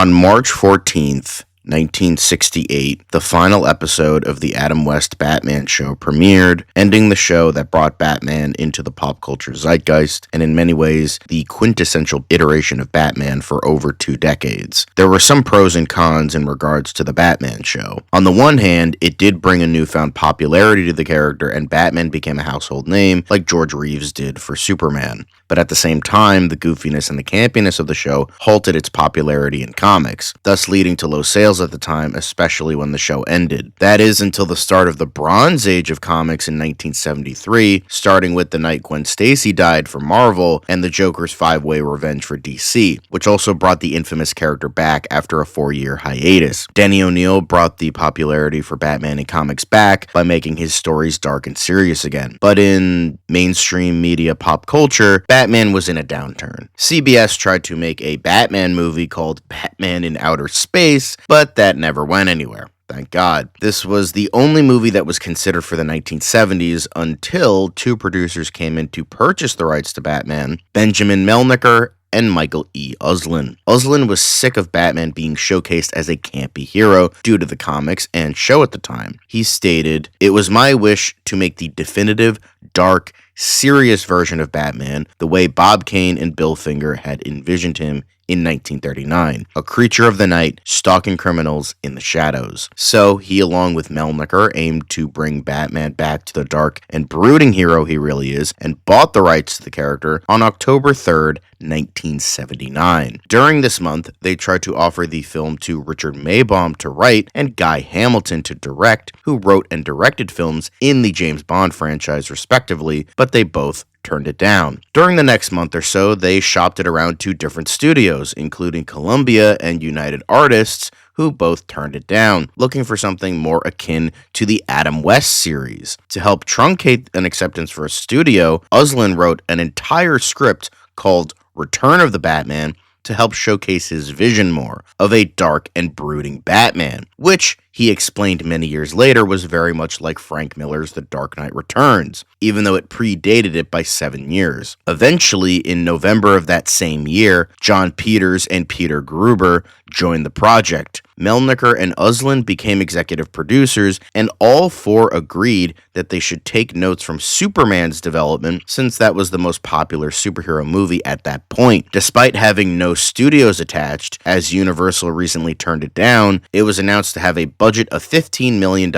On March 14th, 1968, the final episode of the Adam West Batman show premiered, ending the show that brought Batman into the pop culture zeitgeist, and in many ways, the quintessential iteration of Batman for over 2 decades. There were some pros and cons in regards to the Batman show. On the one hand, it did bring a newfound popularity to the character, and Batman became a household name, like George Reeves did for Superman. But at the same time, the goofiness and the campiness of the show halted its popularity in comics, thus leading to low sales at the time, especially when the show ended. That is until the start of the Bronze Age of comics in 1973, starting with the night Gwen Stacy died for Marvel and the Joker's 5-way revenge for DC, which also brought the infamous character back after a 4-year hiatus. Denny O'Neil brought the popularity for Batman in comics back by making his stories dark and serious again. But in mainstream media pop culture, Batman was in a downturn. CBS tried to make a Batman movie called Batman in Outer Space, but that never went anywhere. Thank God. This was the only movie that was considered for the 1970s until 2 producers came in to purchase the rights to Batman, Benjamin Melniker and Michael E. Uslan. Uslan was sick of Batman being showcased as a campy hero due to the comics and show at the time. He stated, "It was my wish to make the definitive, dark, serious version of Batman the way Bob Kane and Bill Finger had envisioned him in 1939, a creature of the night stalking criminals in the shadows." So he, along with Melniker, aimed to bring Batman back to the dark and brooding hero he really is, and bought the rights to the character on October 3rd, 1979. During this month, they tried to offer the film to Richard Maybaum to write and Guy Hamilton to direct, who wrote and directed films in the James Bond franchise respectively, but they both turned it down. During the next month or so, they shopped it around 2 different studios, including Columbia and United Artists, who both turned it down, looking for something more akin to the Adam West series. To help truncate an acceptance for a studio, Uslan wrote an entire script called Return of the Batman to help showcase his vision more of a dark and brooding Batman, which he explained many years later was very much like Frank Miller's The Dark Knight Returns, even though it predated it by 7 years. Eventually, in November of that same year, John Peters and Peter Gruber joined the project. Melniker and Uslan became executive producers, and all 4 agreed that they should take notes from Superman's development, since that was the most popular superhero movie at that point. Despite having no studios attached, as Universal recently turned it down, it was announced to have a budget of $15 million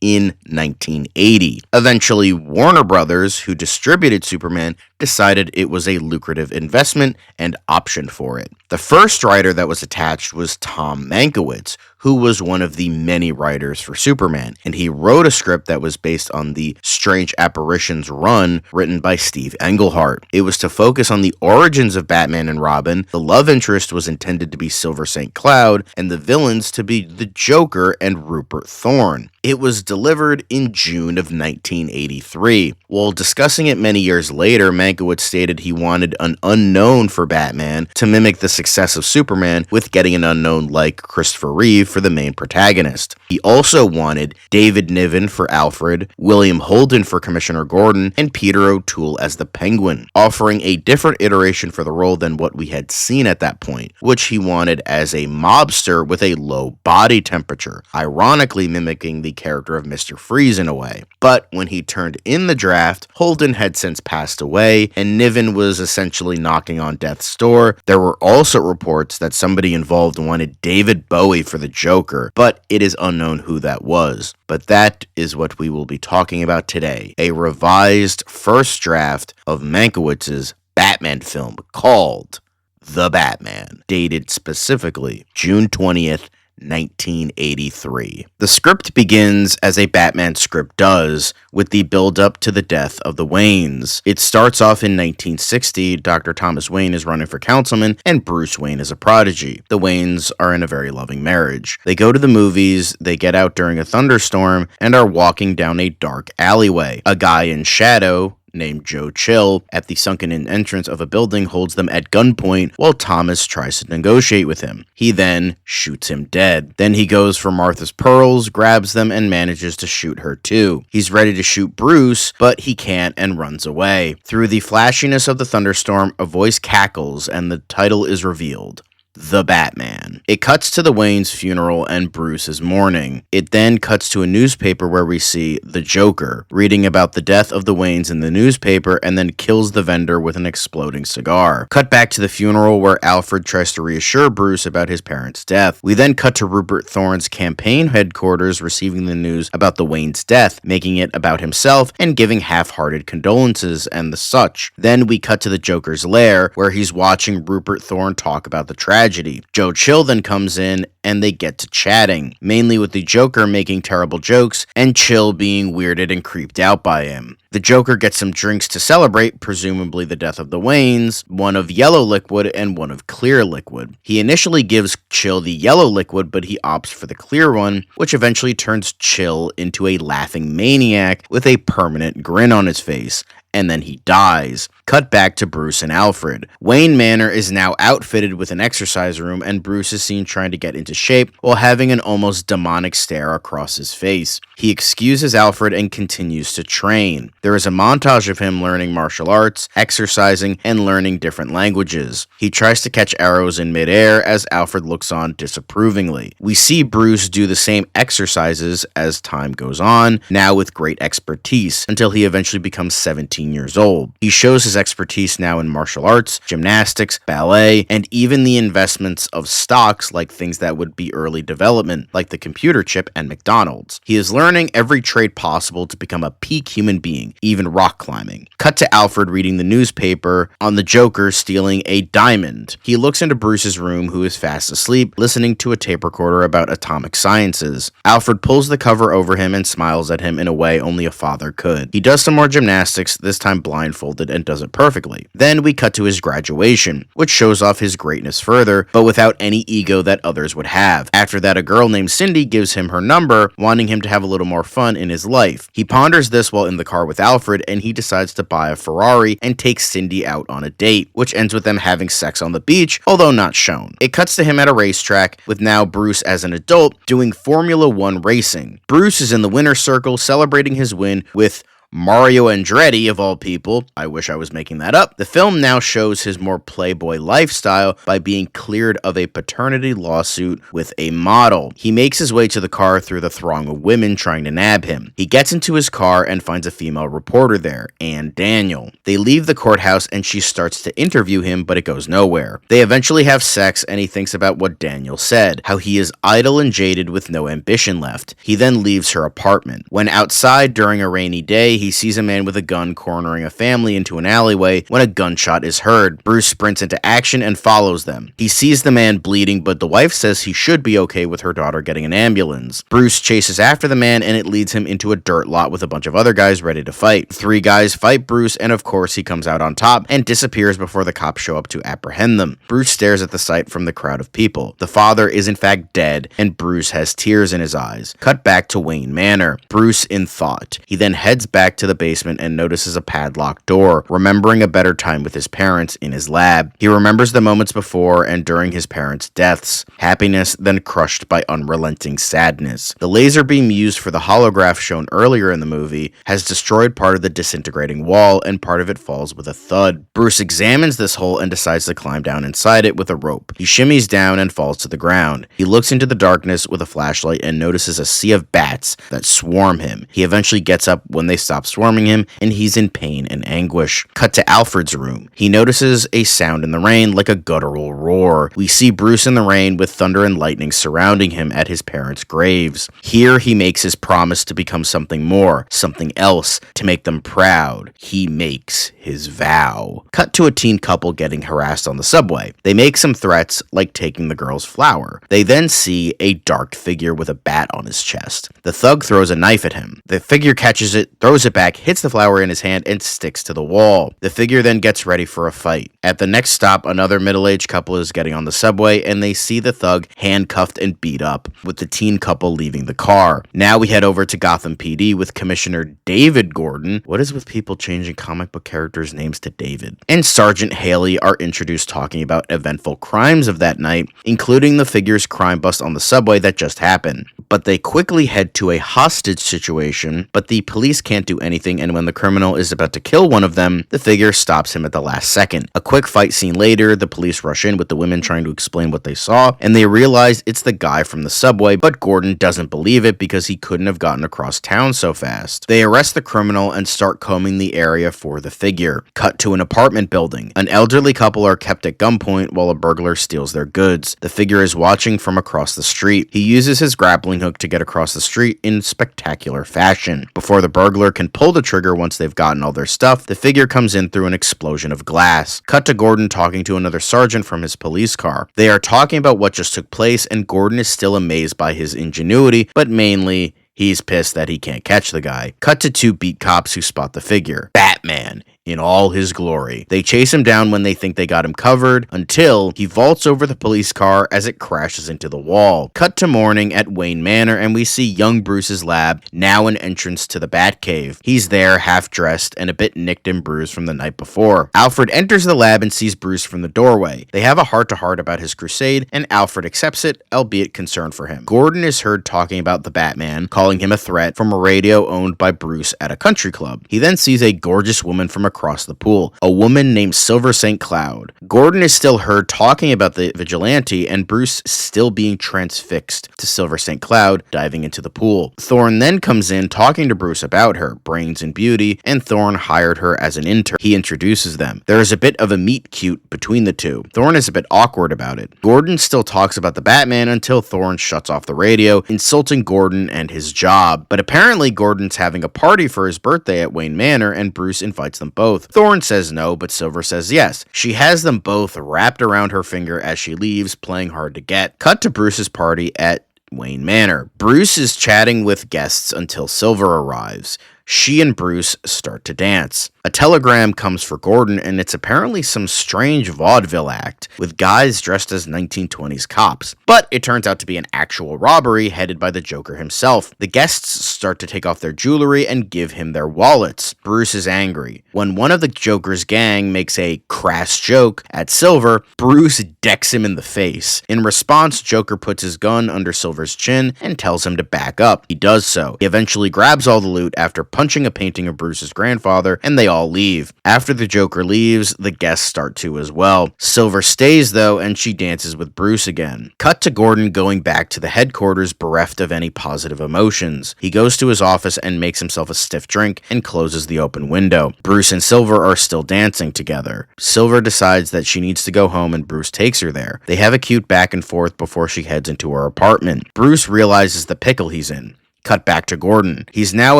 in 1980. Eventually, Warner Brothers, who distributed Superman, decided it was a lucrative investment and optioned for it. The first writer that was attached was Tom Mankiewicz, who was one of the many writers for Superman, and he wrote a script that was based on the Strange Apparitions run written by Steve Englehart. It was to focus on the origins of Batman and Robin, the love interest was intended to be Silver St. Cloud, and the villains to be the Joker and Rupert Thorne. It was delivered in June of 1983. While discussing it many years later, Mankiewicz stated he wanted an unknown for Batman to mimic the success of Superman, with getting an unknown like Christopher Reeve for the main protagonist. He also wanted David Niven for Alfred, William Holden for Commissioner Gordon, and Peter O'Toole as the Penguin, offering a different iteration for the role than what we had seen at that point, which he wanted as a mobster with a low body temperature, ironically mimicking the character of Mr. Freeze in a way. But when he turned in the draft, Holden had since passed away, and Niven was essentially knocking on death's door. There were also reports that somebody involved wanted David Bowie for the Joker, but it is unknown who that was. But that is what we will be talking about today, a revised first draft of Mankiewicz's Batman film called The Batman, dated specifically June 20th, 1983. The script begins as a Batman script does, with the build-up to the death of the Waynes. It starts off in 1960, Dr. Thomas Wayne is running for councilman, and Bruce Wayne is a prodigy. The Waynes are in a very loving marriage. They go to the movies, they get out during a thunderstorm, and are walking down a dark alleyway. A guy in shadow, named Joe Chill, at the sunken-in entrance of a building holds them at gunpoint while Thomas tries to negotiate with him. He then shoots him dead. Then he goes for Martha's pearls, grabs them, and manages to shoot her too. He's ready to shoot Bruce, but he can't and runs away. Through the flashiness of the thunderstorm, a voice cackles and the title is revealed: the Batman. It cuts to the Wayne's funeral and Bruce's mourning. It then cuts to a newspaper where we see the Joker reading about the death of the Waynes in the newspaper and then kills the vendor with an exploding cigar. Cut back to the funeral where Alfred tries to reassure Bruce about his parents' death. We then cut to Rupert Thorne's campaign headquarters receiving the news about the Wayne's death, making it about himself and giving half-hearted condolences and the such. Then we cut to the Joker's lair where he's watching Rupert Thorne talk about the tragedy. Joe Chill then comes in and they get to chatting, mainly with the Joker making terrible jokes and Chill being weirded and creeped out by him. The Joker gets some drinks to celebrate, presumably the death of the Waynes, one of yellow liquid and one of clear liquid. He initially gives Chill the yellow liquid, but he opts for the clear one, which eventually turns Chill into a laughing maniac with a permanent grin on his face. And then he dies. Cut back to Bruce and Alfred. Wayne Manor is now outfitted with an exercise room, and Bruce is seen trying to get into shape while having an almost demonic stare across his face. He excuses Alfred and continues to train. There is a montage of him learning martial arts, exercising, and learning different languages. He tries to catch arrows in midair as Alfred looks on disapprovingly. We see Bruce do the same exercises as time goes on, now with great expertise, until he eventually becomes 17 years old. He shows his expertise now in martial arts, gymnastics, ballet, and even the investments of stocks like things that would be early development, like the computer chip and McDonald's. He is learning every trade possible to become a peak human being, even rock climbing. Cut to Alfred reading the newspaper on the Joker stealing a diamond. He looks into Bruce's room, who is fast asleep, listening to a tape recorder about atomic sciences. Alfred pulls the cover over him and smiles at him in a way only a father could. He does some more gymnastics, this time blindfolded, and does it perfectly. Then we cut to his graduation, which shows off his greatness further, but without any ego that others would have. After that, a girl named Cindy gives him her number, wanting him to have a little more fun in his life. He ponders this while in the car with Alfred, and he decides to buy a Ferrari and takes Cindy out on a date, which ends with them having sex on the beach, although not shown. It cuts to him at a racetrack, with now Bruce as an adult doing Formula 1 racing. Bruce is in the winner's circle celebrating his win with Mario Andretti, of all people. I wish I was making that up. The film now shows his more playboy lifestyle by being cleared of a paternity lawsuit with a model. He makes his way to the car through the throng of women trying to nab him. He gets into his car and finds a female reporter there, Ann Daniel. They leave the courthouse and she starts to interview him, but it goes nowhere. They eventually have sex and he thinks about what Daniel said, how he is idle and jaded with no ambition left. He then leaves her apartment. When outside during a rainy day, he sees a man with a gun cornering a family into an alleyway when a gunshot is heard. Bruce sprints into action and follows them. He sees the man bleeding, but the wife says he should be okay with her daughter getting an ambulance. Bruce chases after the man and it leads him into a dirt lot with a bunch of other guys ready to fight. 3 guys fight Bruce and of course he comes out on top and disappears before the cops show up to apprehend them. Bruce stares at the sight from the crowd of people. The father is in fact dead and Bruce has tears in his eyes. Cut back to Wayne Manor. Bruce in thought. He then heads back to the basement and notices a padlocked door, remembering a better time with his parents in his lab. He remembers the moments before and during his parents' deaths. Happiness then crushed by unrelenting sadness. The laser beam used for the holograph shown earlier in the movie has destroyed part of the disintegrating wall and part of it falls with a thud. Bruce examines this hole and decides to climb down inside it with a rope. He shimmies down and falls to the ground. He looks into the darkness with a flashlight and notices a sea of bats that swarm him. He eventually gets up when they stop swarming him and he's in pain and anguish. Cut to Alfred's room. He notices a sound in the rain like a guttural roar. We see Bruce in the rain with thunder and lightning surrounding him at his parents' graves. Here he makes his promise to become something more, something else, to make them proud. He makes his vow. Cut to a teen couple getting harassed on the subway. They make some threats, like taking the girl's flower. They then see a dark figure with a bat on his chest. The thug throws a knife at him. The figure catches it, throws it back, hits the flower in his hand, and sticks to the wall. The figure then gets ready for a fight. At the next stop, another middle-aged couple is getting on the subway, and they see the thug handcuffed and beat up, with the teen couple leaving the car. Now we head over to Gotham PD with Commissioner David Gordon. What is with people changing comic book characters' names to David? And Sergeant Haley are introduced talking about eventful crimes of that night, including the figure's crime bust on the subway that just happened. But they quickly head to a hostage situation, but the police can't do do anything, and when the criminal is about to kill one of them, the figure stops him at the last second. A quick fight scene later, the police rush in with the women trying to explain what they saw, and they realize it's the guy from the subway, but Gordon doesn't believe it because he couldn't have gotten across town so fast. They arrest the criminal and start combing the area for the figure. Cut to an apartment building. An elderly couple are kept at gunpoint while a burglar steals their goods. The figure is watching from across the street. He uses his grappling hook to get across the street in spectacular fashion. Before the burglar can pull the trigger once they've gotten all their stuff, the figure comes in through an explosion of glass. Cut to Gordon talking to another sergeant from his police car. They are talking about what just took place, and Gordon is still amazed by his ingenuity, but mainly he's pissed that he can't catch the guy. Cut to two beat cops who spot the figure. Batman in all his glory. They chase him down when they think they got him covered, until he vaults over the police car as it crashes into the wall. Cut to morning at Wayne Manor, and we see young Bruce's lab, now an entrance to the Batcave. He's there, half-dressed, and a bit nicked and bruised from the night before. Alfred enters the lab and sees Bruce from the doorway. They have a heart-to-heart about his crusade, and Alfred accepts it, albeit concerned for him. Gordon is heard talking about the Batman, calling him a threat, from a radio owned by Bruce at a country club. He then sees a gorgeous woman from across the pool, a woman named Silver St. Cloud. Gordon is still heard talking about the vigilante, and Bruce still being transfixed to Silver St. Cloud diving into the pool. Thorne then comes in talking to Bruce about her brains and beauty, and Thorne hired her as an intern. He introduces them. There is a bit of a meet cute between the two. Thorne is a bit awkward about it. Gordon still talks about the Batman until Thorne shuts off the radio, insulting Gordon and his job. But apparently Gordon's having a party for his birthday at Wayne Manor, and Bruce invites them both. Thorne says no, but Silver says yes. She has them both wrapped around her finger as she leaves, playing hard to get. Cut to Bruce's party at Wayne Manor. Bruce is chatting with guests until Silver arrives. She and Bruce start to dance. A telegram comes for Gordon, and it's apparently some strange vaudeville act with guys dressed as 1920s cops. But it turns out to be an actual robbery headed by the Joker himself. The guests start to take off their jewelry and give him their wallets. Bruce is angry. When one of the Joker's gang makes a crass joke at Silver, Bruce decks him in the face. In response, Joker puts his gun under Silver's chin and tells him to back up. He does so. He eventually grabs all the loot after punching a painting of Bruce's grandfather, and they all leave. After the Joker leaves, the guests start to as well. Silver stays though, and she dances with Bruce again. Cut to Gordon going back to the headquarters bereft of any positive emotions. He goes to his office and makes himself a stiff drink and closes the open window. Bruce and Silver are still dancing together. Silver decides that she needs to go home, and Bruce takes her there. They have a cute back and forth before she heads into her apartment. Bruce realizes the pickle he's in. Cut back to Gordon. He's now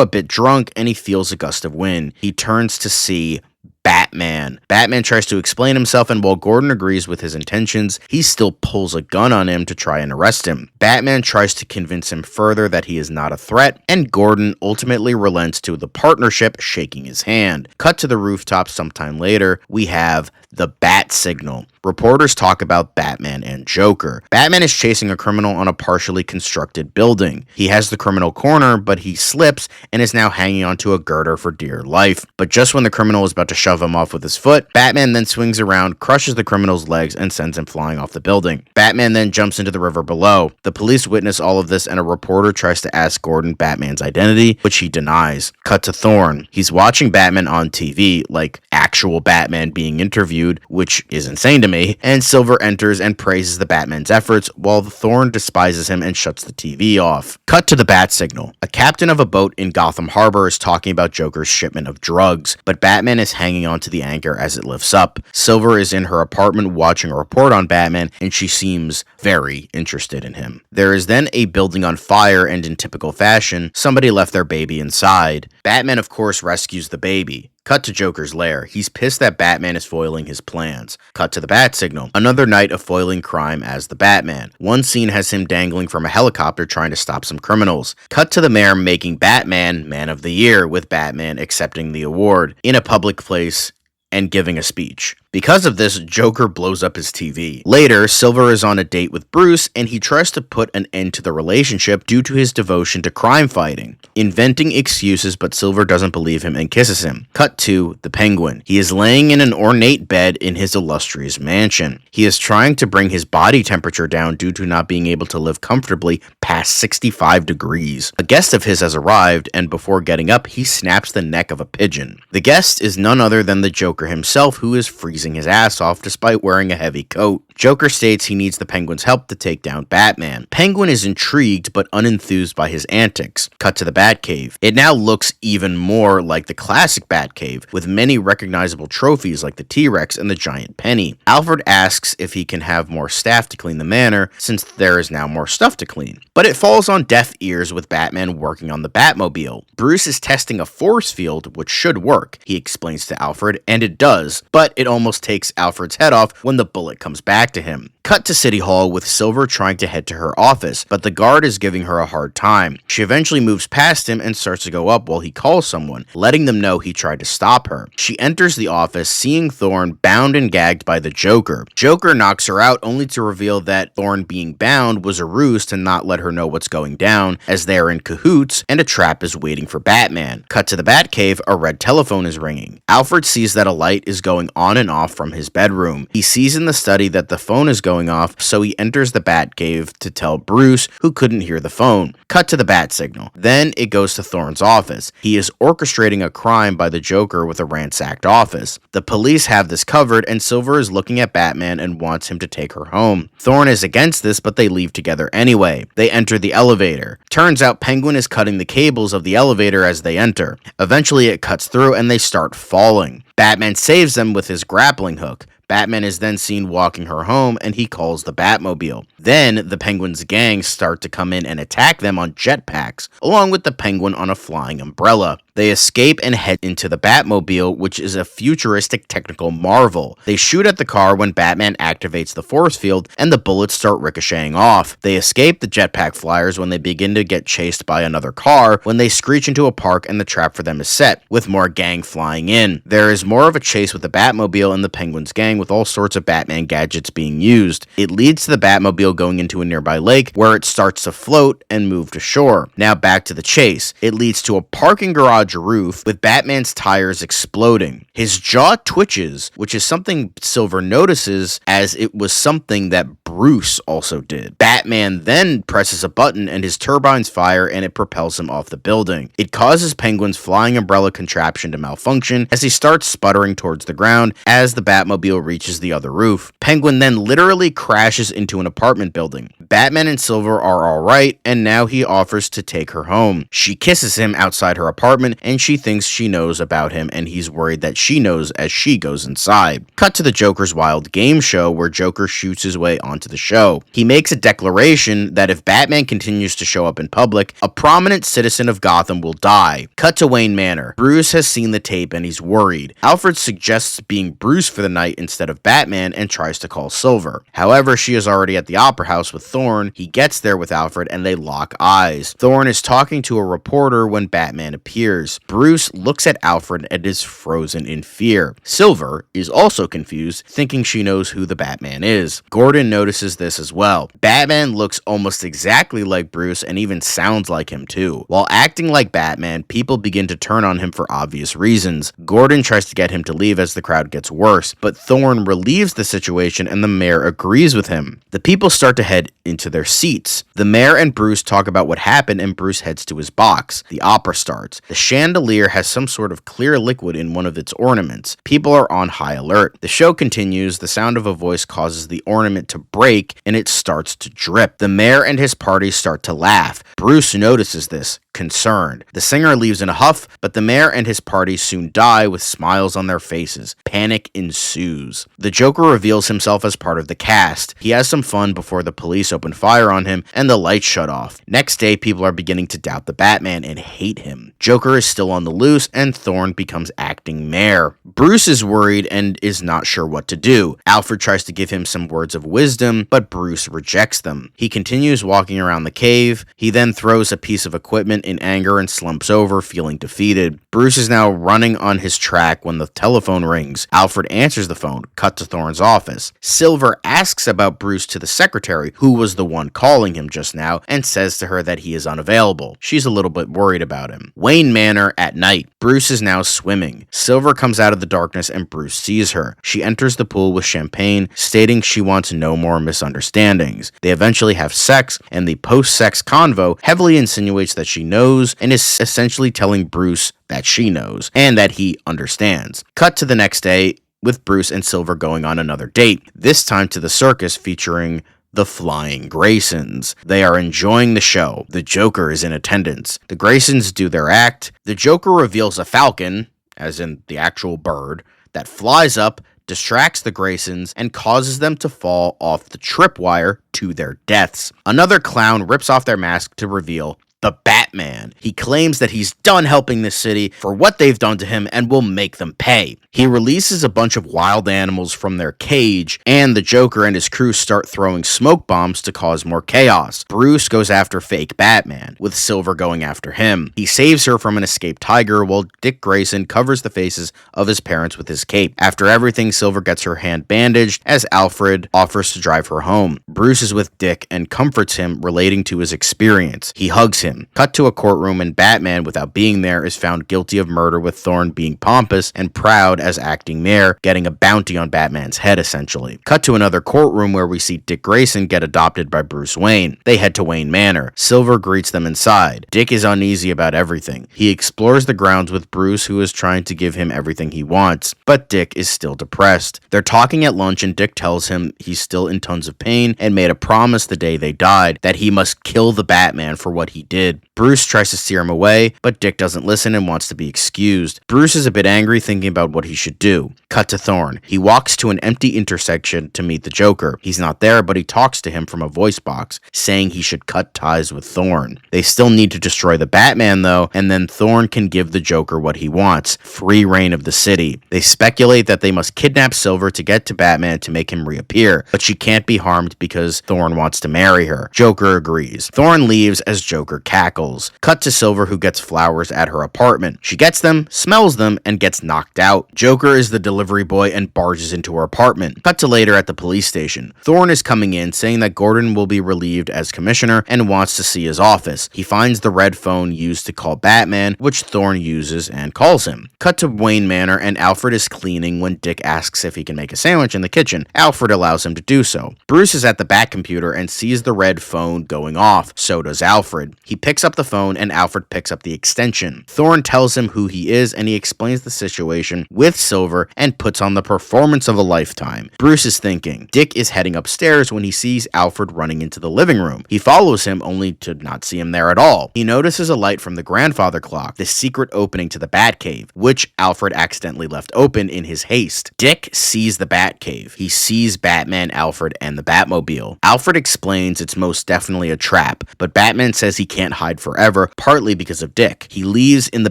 a bit drunk, and he feels a gust of wind. He turns to see Batman. Batman tries to explain himself, and while Gordon agrees with his intentions, he still pulls a gun on him to try and arrest him. Batman tries to convince him further that he is not a threat, and Gordon ultimately relents to the partnership, shaking his hand. Cut to the rooftop sometime later, we have the bat signal. Reporters talk about Batman and Joker. Batman is chasing a criminal on a partially constructed building. He has the criminal corner, but he slips and is now hanging onto a girder for dear life. But just when the criminal is about to shove him off with his foot, Batman then swings around, crushes the criminal's legs, and sends him flying off the building. Batman then jumps into the river below. The police witness all of this, and a reporter tries to ask Gordon Batman's identity, which he denies. Cut to Thorne. He's watching Batman on TV, like actual Batman being interviewed, which is insane to me, and Silver enters and praises the Batman's efforts, while Thorne despises him and shuts the TV off. Cut to the bat signal. A captain of a boat in Gotham Harbor is talking about Joker's shipment of drugs, but Batman is hanging onto the anchor as it lifts up. Silver is in her apartment watching a report on Batman, and she seems very interested in him. There is then a building on fire, and in typical fashion, somebody left their baby inside. Batman, of course, rescues the baby. Cut to Joker's lair. He's pissed that Batman is foiling his plans. Cut to the bat signal. Another night of foiling crime as the Batman. One scene has him dangling from a helicopter trying to stop some criminals. Cut to the mayor making Batman Man of the Year, with Batman accepting the award in a public place and giving a speech. Because of this, Joker blows up his TV. Later, Silver is on a date with Bruce, and he tries to put an end to the relationship due to his devotion to crime fighting, inventing excuses, but Silver doesn't believe him and kisses him. Cut to the Penguin. He is laying in an ornate bed in his illustrious mansion. He is trying to bring his body temperature down due to not being able to live comfortably past 65 degrees. A guest of his has arrived, and before getting up, he snaps the neck of a pigeon. The guest is none other than the Joker himself, who is freezing his ass off despite wearing a heavy coat. Joker states he needs the Penguin's help to take down Batman. Penguin is intrigued but unenthused by his antics. Cut to the Batcave. It now looks even more like the classic Batcave, with many recognizable trophies like the T-Rex and the giant penny. Alfred asks if he can have more staff to clean the manor, since there is now more stuff to clean. But it falls on deaf ears with Batman working on the Batmobile. Bruce is testing a force field, which should work, he explains to Alfred, and it does, but it almost takes Alfred's head off when the bullet comes back to him. Cut to City Hall with Silver trying to head to her office, but the guard is giving her a hard time. She eventually moves past him and starts to go up while he calls someone, letting them know he tried to stop her. She enters the office, seeing Thorne bound and gagged by the Joker. Joker knocks her out, only to reveal that Thorne being bound was a ruse to not let her know what's going down, as they are in cahoots and a trap is waiting for Batman. Cut to the Batcave, a red telephone is ringing. Alfred sees that a light is going on and off from his bedroom. He sees in the study that the phone is going off, so he enters the Batcave to tell Bruce, who couldn't hear the phone. Cut to the bat signal. Then it goes to Thorne's office. He is orchestrating a crime by the Joker with a ransacked office. The police have this covered, and Silver is looking at Batman and wants him to take her home. Thorne is against this, but they leave together anyway. They enter the elevator. Turns out Penguin is cutting the cables of the elevator as they enter. Eventually it cuts through and they start falling. Batman saves them with his grappling hook. Batman is then seen walking her home, and he calls the Batmobile. Then, the Penguin's gang start to come in and attack them on jetpacks, along with the Penguin on a flying umbrella. They escape and head into the Batmobile, which is a futuristic technical marvel. They shoot at the car when Batman activates the force field, and the bullets start ricocheting off. They escape the jetpack flyers when they begin to get chased by another car, when they screech into a park and the trap for them is set, with more gang flying in. There is more of a chase with the Batmobile and the Penguin's gang, with all sorts of Batman gadgets being used. It leads to the Batmobile going into a nearby lake, where it starts to float and move to shore. Now back to the chase. It leads to a parking garage roof, with Batman's tires exploding. His jaw twitches, which is something Silver notices, as it was something that Bruce also did. Batman then presses a button and his turbines fire, and it propels him off the building. It causes Penguin's flying umbrella contraption to malfunction as he starts sputtering towards the ground as the Batmobile reaches the other roof. Penguin then literally crashes into an apartment building. Batman and Silver are alright, and now he offers to take her home. She kisses him outside her apartment, and she thinks she knows about him, and he's worried that she knows as she goes inside. Cut to the Joker's wild game show, where Joker shoots his way onto the show. He makes a declaration that if Batman continues to show up in public, a prominent citizen of Gotham will die. Cut to Wayne Manor. Bruce has seen the tape and he's worried. Alfred suggests being Bruce for the night instead of Batman and tries to call Silver. However, she is already at the Opera House with Thorne. He gets there with Alfred and they lock eyes. Thorne is talking to a reporter when Batman appears. Bruce looks at Alfred and is frozen in fear. Silver is also confused, thinking she knows who the Batman is. Gordon notices this as well. Batman looks almost exactly like Bruce and even sounds like him too. While acting like Batman, people begin to turn on him for obvious reasons. Gordon tries to get him to leave as the crowd gets worse, but Thorne relieves the situation and the mayor agrees with him. The people start to head into their seats. The mayor and Bruce talk about what happened and Bruce heads to his box. The opera starts. The chandelier has some sort of clear liquid in one of its ornaments. People are on high alert. The show continues. The sound of a voice causes the ornament to break and it starts to drip. The mayor and his party start to laugh. Bruce notices this, concerned. The singer leaves in a huff, but the mayor and his party soon die with smiles on their faces. Panic ensues. The Joker reveals himself as part of the cast. He has some fun before the police open fire on him and the lights shut off. Next day, people are beginning to doubt the Batman and hate him. Joker is still on the loose and Thorne becomes acting mayor. Bruce is worried and is not sure what to do. Alfred tries to give him some words of wisdom, but Bruce rejects them. He continues walking around the cave. He then throws a piece of equipment in anger and slumps over, feeling defeated. Bruce is now running on his track when the telephone rings. Alfred answers the phone, cut to Thorne's office. Silver asks about Bruce to the secretary, who was the one calling him just now, and says to her that he is unavailable. She's a little bit worried about him. Wayne Manor at night. Bruce is now swimming. Silver comes out of the darkness and Bruce sees her. She enters the pool with champagne, stating she wants no more misunderstandings. They eventually have sex, and the post-sex convo heavily insinuates that she knows and is essentially telling Bruce that she knows and that he understands. Cut to the next day with Bruce and Silver going on another date, this time to the circus featuring the Flying Graysons. They are enjoying the show. The Joker is in attendance. The Graysons do their act. The Joker reveals a falcon, as in the actual bird, that flies up, distracts the Graysons, and causes them to fall off the tripwire to their deaths. Another clown rips off their mask to reveal the Batman. He claims that he's done helping the city for what they've done to him and will make them pay. He releases a bunch of wild animals from their cage, and the Joker and his crew start throwing smoke bombs to cause more chaos. Bruce goes after fake Batman, with Silver going after him. He saves her from an escaped tiger while Dick Grayson covers the faces of his parents with his cape. After everything, Silver gets her hand bandaged as Alfred offers to drive her home. Bruce is with Dick and comforts him, relating to his experience. He hugs him. Cut to a courtroom, and Batman, without being there, is found guilty of murder, with Thorne being pompous and proud as acting mayor, getting a bounty on Batman's head, essentially. Cut to another courtroom where we see Dick Grayson get adopted by Bruce Wayne. They head to Wayne Manor. Silver greets them inside. Dick is uneasy about everything. He explores the grounds with Bruce, who is trying to give him everything he wants, but Dick is still depressed. They're talking at lunch, and Dick tells him he's still in tons of pain and made a promise the day they died that he must kill the Batman for what he did. Bruce tries to steer him away, but Dick doesn't listen and wants to be excused. Bruce is a bit angry, thinking about what he should do. Cut to Thorne. He walks to an empty intersection to meet the Joker. He's not there, but he talks to him from a voice box, saying he should cut ties with Thorne. They still need to destroy the Batman, though, and then Thorne can give the Joker what he wants: free reign of the city. They speculate that they must kidnap Silver to get to Batman to make him reappear, but she can't be harmed because Thorne wants to marry her. Joker agrees. Thorne leaves as Joker cackles. Cut to Silver, who gets flowers at her apartment. She gets them, smells them, and gets knocked out. Joker is the delivery boy and barges into her apartment. Cut to later at the police station. Thorne is coming in, saying that Gordon will be relieved as commissioner and wants to see his office. He finds the red phone used to call Batman, which Thorne uses and calls him. Cut to Wayne Manor, and Alfred is cleaning when Dick asks if he can make a sandwich in the kitchen. Alfred allows him to do so. Bruce is at the Bat computer and sees the red phone going off. So does Alfred. He picks up the phone, and Alfred picks up the extension. Thorne tells him who he is, and he explains the situation with Silver and puts on the performance of a lifetime. Bruce is thinking. Dick is heading upstairs when he sees Alfred running into the living room. He follows him, only to not see him there at all. He notices a light from the grandfather clock, the secret opening to the Batcave, which Alfred accidentally left open in his haste. Dick sees the Batcave. He sees Batman, Alfred, and the Batmobile. Alfred explains it's most definitely a trap, but Batman says he can't hide forever, partly because of Dick. He leaves in the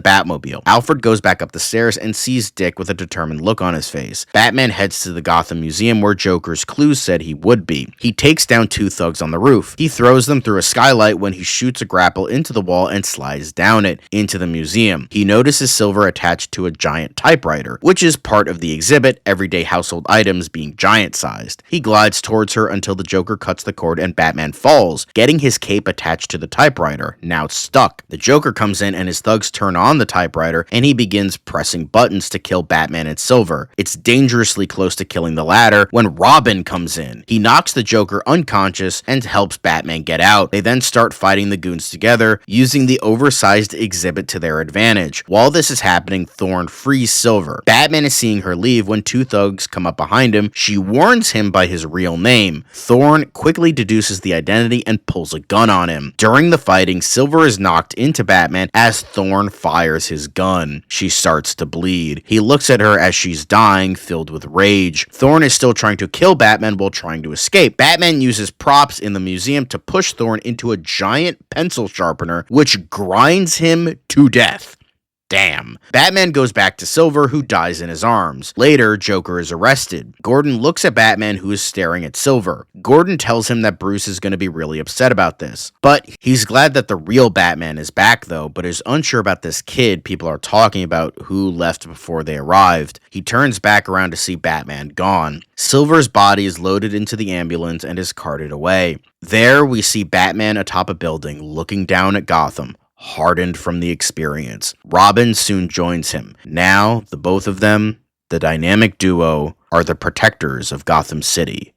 Batmobile. Alfred goes back up the stairs and sees Dick with a determined look on his face. Batman heads to the Gotham Museum where Joker's clues said he would be. He takes down two thugs on the roof. He throws them through a skylight when he shoots a grapple into the wall and slides down it into the museum. He notices Silver attached to a giant typewriter, which is part of the exhibit, everyday household items being giant-sized. He glides towards her until the Joker cuts the cord and Batman falls, getting his cape attached to the typewriter, now stuck. The Joker comes in and his thugs turn on the typewriter, and he begins pressing buttons to kill Batman and Silver. It's dangerously close to killing the latter when Robin comes in. He knocks the Joker unconscious and helps Batman get out. They then start fighting the goons together, using the oversized exhibit to their advantage. While this is happening, Thorne frees Silver. Batman is seeing her leave when two thugs come up behind him. She warns him by his real name. Thorne quickly deduces the identity and pulls a gun on him. During the fighting, Silver is knocked into Batman as Thorne fires his gun. She starts to bleed. He looks at her as she's dying, filled with rage. Thorne is still trying to kill Batman while trying to escape. Batman uses props in the museum to push Thorne into a giant pencil sharpener, which grinds him to death. Damn. Batman goes back to Silver, who dies in his arms. Later, Joker is arrested. Gordon looks at Batman, who is staring at Silver. Gordon tells him that Bruce is going to be really upset about this. But he's glad that the real Batman is back, though, but is unsure about this kid people are talking about who left before they arrived. He turns back around to see Batman gone. Silver's body is loaded into the ambulance and is carted away. There, we see Batman atop a building, looking down at Gotham, hardened from the experience. Robin soon joins him. Now, the both of them, the dynamic duo, are the protectors of Gotham City.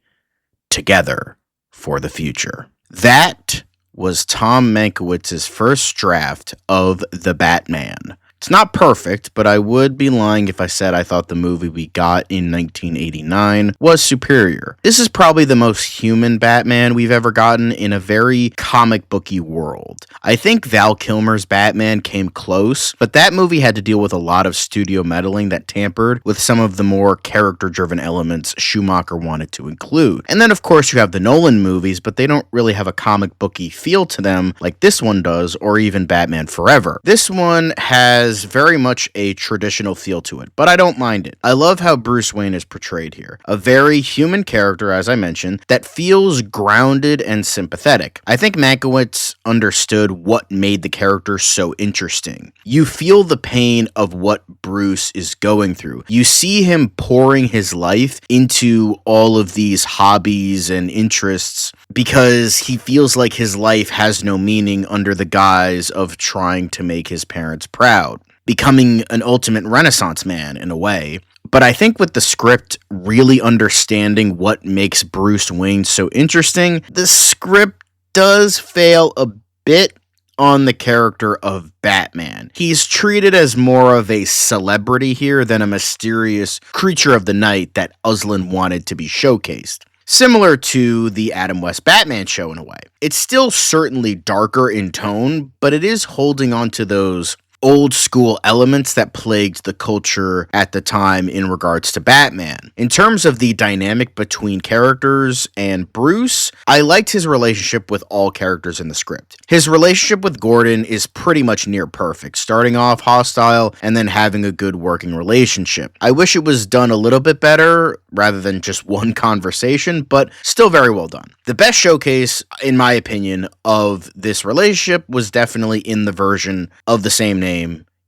Together for the future. That was Tom Mankiewicz's first draft of The Batman. It's not perfect, but I would be lying if I said I thought the movie we got in 1989 was superior. This is probably the most human Batman we've ever gotten in a very comic booky world. I think Val Kilmer's Batman came close, but that movie had to deal with a lot of studio meddling that tampered with some of the more character-driven elements Schumacher wanted to include. And then of course you have the Nolan movies, but they don't really have a comic booky feel to them like this one does, or even Batman Forever. This one has very much a traditional feel to it, but I don't mind it. I love how Bruce Wayne is portrayed here. A very human character, as I mentioned, that feels grounded and sympathetic. I think Mankiewicz understood what made the character so interesting. You feel the pain of what Bruce is going through. You see him pouring his life into all of these hobbies and interests because he feels like his life has no meaning under the guise of trying to make his parents proud, becoming an ultimate Renaissance man in a way. But I think with the script really understanding what makes Bruce Wayne so interesting, the script does fail a bit on the character of Batman. He's treated as more of a celebrity here than a mysterious creature of the night that Uslan wanted to be showcased. Similar to the Adam West Batman show in a way. It's still certainly darker in tone, but it is holding on to those old school elements that plagued the culture at the time in regards to Batman. In terms of the dynamic between characters and Bruce, I liked his relationship with all characters in the script. His relationship with Gordon is pretty much near perfect, starting off hostile and then having a good working relationship. I wish it was done a little bit better rather than just one conversation, but still very well done. The best showcase, in my opinion, of this relationship was definitely in the version of the same name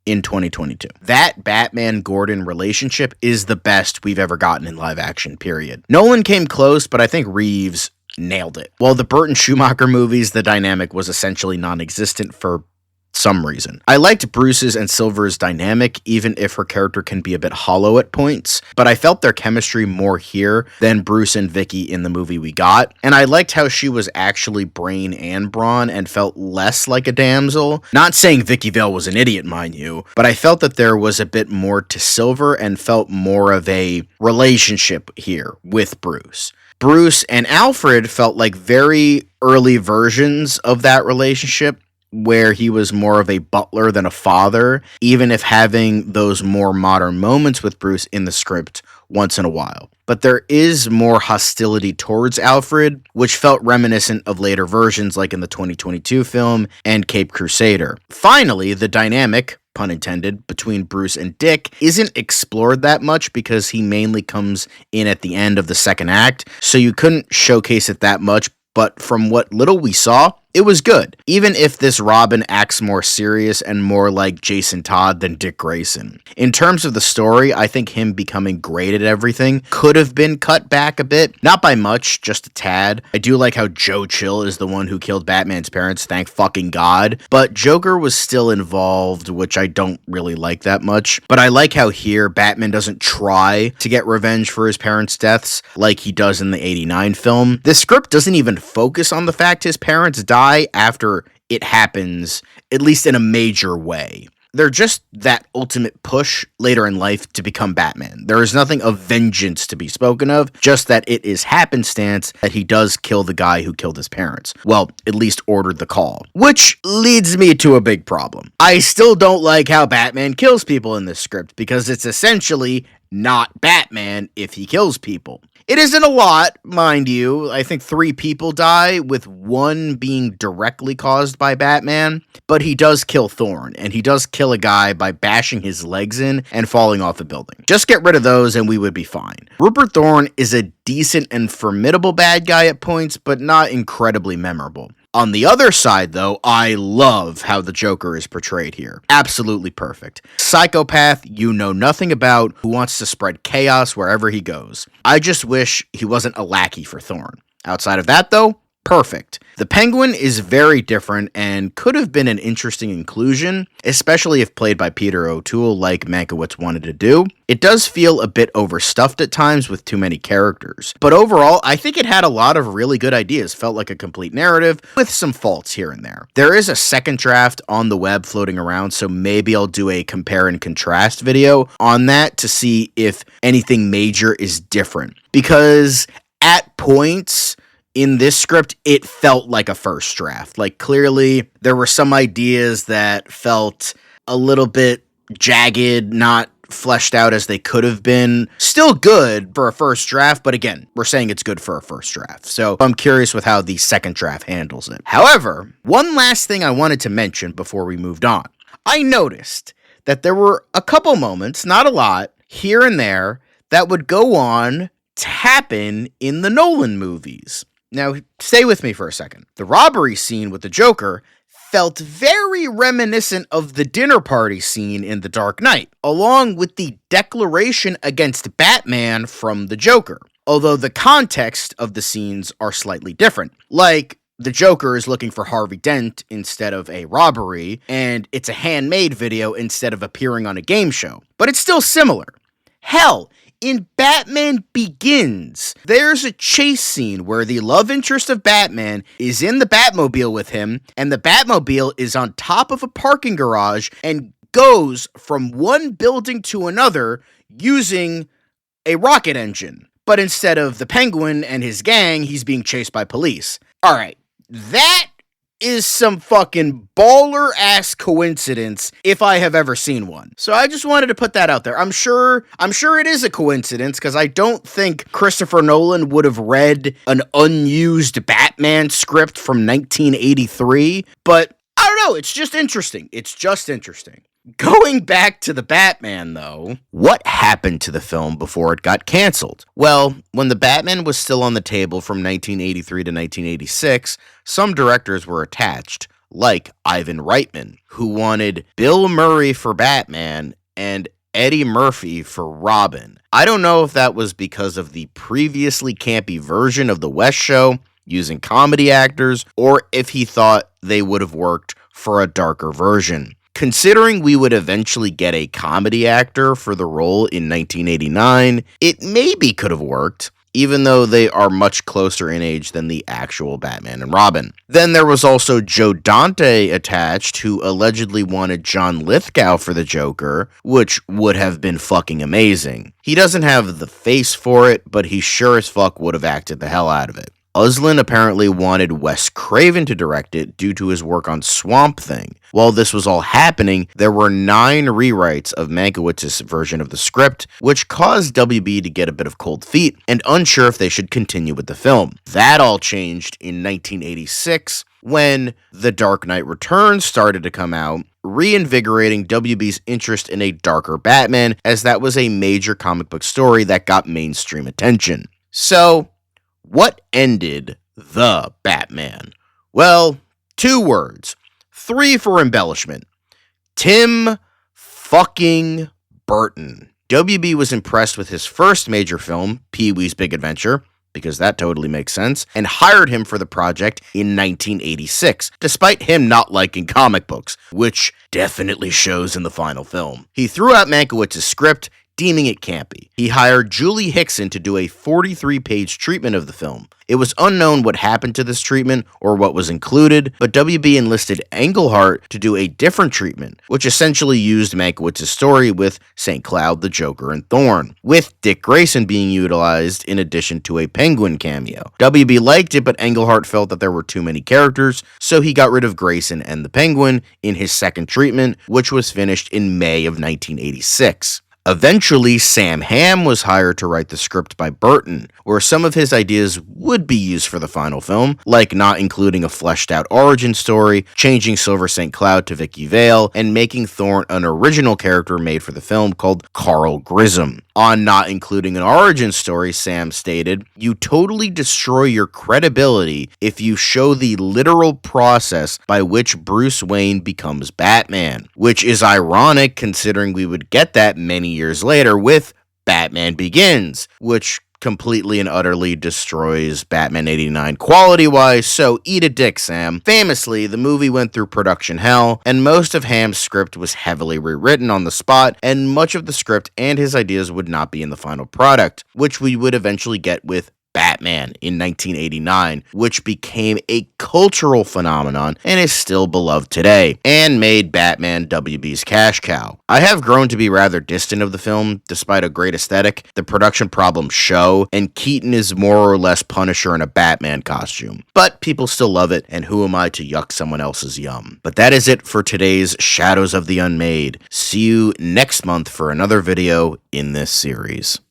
in 2022. That Batman-Gordon relationship is the best we've ever gotten in live action, period. Nolan came close, but I think Reeves nailed it. While the Burton Schumacher movies, the dynamic was essentially non-existent for some reason. I liked Bruce's and Silver's dynamic, even if her character can be a bit hollow at points, but I felt their chemistry more here than Bruce and Vicky in the movie we got, and I liked how she was actually brain and brawn and felt less like a damsel. Not saying Vicky Vale was an idiot, mind you, but I felt that there was a bit more to Silver and felt more of a relationship here with Bruce. Bruce and Alfred felt like very early versions of that relationship, where he was more of a butler than a father, even if having those more modern moments with Bruce in the script once in a while. But there is more hostility towards Alfred, which felt reminiscent of later versions like in the 2022 film and Cape Crusader. Finally, the dynamic, pun intended, between Bruce and Dick isn't explored that much because he mainly comes in at the end of the second act, so you couldn't showcase it that much, but from what little we saw, it was good, even if this Robin acts more serious and more like Jason Todd than Dick Grayson. In terms of the story, I think him becoming great at everything could have been cut back a bit. Not by much, just a tad. I do like how Joe Chill is the one who killed Batman's parents, thank fucking God. But Joker was still involved, which I don't really like that much. But I like how here, Batman doesn't try to get revenge for his parents' deaths like he does in the 89 film. This script doesn't even focus on the fact his parents died after it happens, at least in a major way. They're just that ultimate push later in life to become Batman. There is nothing of vengeance to be spoken of, just that it is happenstance that he does kill the guy who killed his parents. Well, at least ordered the call. Which leads me to a big problem. I still don't like how Batman kills people in this script, because it's essentially not Batman if he kills people. It isn't a lot, mind you. I think 3 people die, with 1 being directly caused by Batman, but he does kill Thorne, and he does kill a guy by bashing his legs in and falling off a building. Just get rid of those and we would be fine. Rupert Thorne is a decent and formidable bad guy at points, but not incredibly memorable. On the other side, though, I love how the Joker is portrayed here. Absolutely perfect. Psychopath you know nothing about, who wants to spread chaos wherever he goes. I just wish he wasn't a lackey for Thorne. Outside of that, though, perfect. The Penguin is very different and could have been an interesting inclusion, especially if played by Peter O'Toole like Mankiewicz wanted to do. It does feel a bit overstuffed at times with too many characters, but overall, I think it had a lot of really good ideas, felt like a complete narrative, with some faults here and there. There is a second draft on the web floating around, so maybe I'll do a compare and contrast video on that to see if anything major is different, because at points in this script, it felt like a first draft. Like, clearly, there were some ideas that felt a little bit jagged, not fleshed out as they could have been. Still good for a first draft, but again, we're saying it's good for a first draft. So I'm curious with how the second draft handles it. However, one last thing I wanted to mention before we moved on. I noticed that there were a couple moments, not a lot, here and there, that would go on to happen in the Nolan movies. Now, stay with me for a second. The robbery scene with the Joker felt very reminiscent of the dinner party scene in The Dark Knight, along with the declaration against Batman from the Joker, although the context of the scenes are slightly different. Like, the Joker is looking for Harvey Dent instead of a robbery, and it's a handmade video instead of appearing on a game show. But it's still similar. Hell, in Batman Begins, there's a chase scene where the love interest of Batman is in the Batmobile with him, and the Batmobile is on top of a parking garage and goes from one building to another using a rocket engine. But instead of the Penguin and his gang, he's being chased by police. Alright, that is some fucking baller-ass coincidence if I have ever seen one. So I just wanted to put that out there. I'm sure it is a coincidence, because I don't think Christopher Nolan would have read an unused Batman script from 1983, but I don't know, it's just interesting. Going back to the Batman, though, what happened to the film before it got canceled? Well, when the Batman was still on the table from 1983 to 1986, some directors were attached, like Ivan Reitman, who wanted Bill Murray for Batman and Eddie Murphy for Robin. I don't know if that was because of the previously campy version of The West Show using comedy actors, or if he thought they would have worked for a darker version. Considering we would eventually get a comedy actor for the role in 1989, it maybe could have worked, even though they are much closer in age than the actual Batman and Robin. Then there was also Joe Dante attached, who allegedly wanted John Lithgow for the Joker, which would have been fucking amazing. He doesn't have the face for it, but he sure as fuck would have acted the hell out of it. Uslan apparently wanted Wes Craven to direct it due to his work on Swamp Thing. While this was all happening, there were 9 rewrites of Mankiewicz's version of the script, which caused WB to get a bit of cold feet and unsure if they should continue with the film. That all changed in 1986 when The Dark Knight Returns started to come out, reinvigorating WB's interest in a darker Batman, as that was a major comic book story that got mainstream attention. So, what ended the Batman? Well, 2 words. 3 for embellishment. Tim fucking Burton. WB was impressed with his first major film, Pee-wee's Big Adventure, because that totally makes sense, and hired him for the project in 1986, despite him not liking comic books, which definitely shows in the final film. He threw out Mankiewicz's script, deeming it campy. He hired Julie Hickson to do a 43-page treatment of the film. It was unknown what happened to this treatment or what was included, but WB enlisted Englehart to do a different treatment, which essentially used Mankiewicz's story with St. Cloud, the Joker, and Thorne, with Dick Grayson being utilized in addition to a Penguin cameo. WB liked it, but Englehart felt that there were too many characters, so he got rid of Grayson and the Penguin in his second treatment, which was finished in May of 1986. Eventually, Sam Hamm was hired to write the script by Burton, where some of his ideas would be used for the final film, like not including a fleshed out origin story, changing Silver St. Cloud to Vicky Vale, and making Thorne an original character made for the film called Carl Grissom. On not including an origin story, Sam stated, "You totally destroy your credibility if you show the literal process by which Bruce Wayne becomes Batman," which is ironic considering we would get that many years later with Batman Begins, which completely and utterly destroys Batman 89 quality-wise, so eat a dick, Sam. Famously, the movie went through production hell, and most of Hamm's script was heavily rewritten on the spot, and much of the script and his ideas would not be in the final product, which we would eventually get with Batman in 1989, which became a cultural phenomenon and is still beloved today, and made Batman WB's cash cow. I have grown to be rather distant of the film, despite a great aesthetic. The production problems show, and Keaton is more or less Punisher in a Batman costume. But people still love it, and who am I to yuck someone else's yum? But that is it for today's Shadows of the Unmade. See you next month for another video in this series.